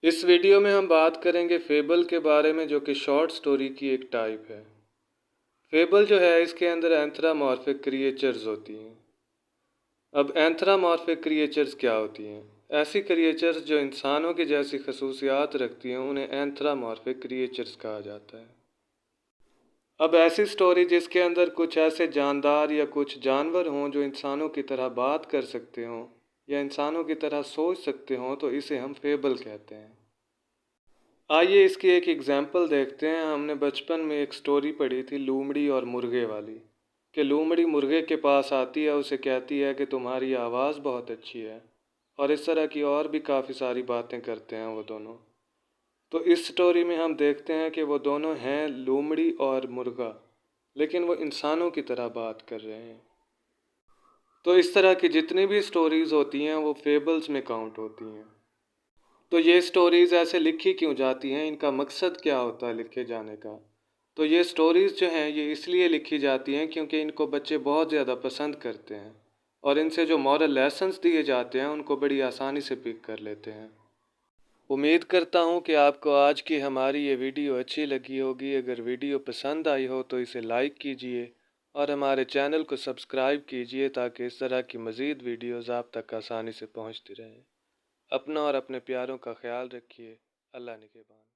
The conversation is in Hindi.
इस वीडियो में हम बात करेंगे फेबल के बारे में, जो कि शॉर्ट स्टोरी की एक टाइप है। फेबल जो है, इसके अंदर एंथ्रोमॉर्फिक क्रिएचर्स होती हैं। अब एंथ्रोमॉर्फिक क्रिएचर्स क्या होती हैं? ऐसी क्रिएचर्स जो इंसानों की जैसी खसूसियात रखती हैं, उन्हें एंथ्रोमॉर्फिक क्रिएचर्स कहा जाता है। अब ऐसी स्टोरी जिसके अंदर कुछ ऐसे जानदार या कुछ जानवर हों जो इंसानों की तरह बात कर सकते हों या इंसानों की तरह सोच सकते हों, तो इसे हम फेबल कहते हैं। आइए इसकी एक एग्जाम्पल देखते हैं। हमने बचपन में एक स्टोरी पढ़ी थी लोमड़ी और मुर्गे वाली, कि लोमड़ी मुर्गे के पास आती है, उसे कहती है कि तुम्हारी आवाज़ बहुत अच्छी है, और इस तरह की और भी काफ़ी सारी बातें करते हैं वो दोनों। तो इस स्टोरी में हम देखते हैं कि वो दोनों हैं लोमड़ी और मुर्गा, लेकिन वो इंसानों की तरह बात कर रहे हैं। तो इस तरह की जितनी भी स्टोरीज़ होती हैं वो फेबल्स में काउंट होती हैं। तो ये स्टोरीज़ ऐसे लिखी क्यों जाती हैं? इनका मकसद क्या होता है लिखे जाने का? तो ये स्टोरीज़ जो हैं ये इसलिए लिखी जाती हैं क्योंकि इनको बच्चे बहुत ज़्यादा पसंद करते हैं, और इनसे जो मॉरल लेसन्स दिए जाते हैं उनको बड़ी आसानी से पिक कर लेते हैं। उम्मीद करता हूँ कि आपको आज की हमारी ये वीडियो अच्छी लगी होगी। अगर वीडियो पसंद आई हो तो इसे लाइक कीजिए और हमारे चैनल को सब्सक्राइब कीजिए, ताकि इस तरह की मज़ीद वीडियोज़ आप तक आसानी से पहुँचती रहें। अपना और अपने प्यारों का ख्याल रखिए। अल्लाह निगहबान।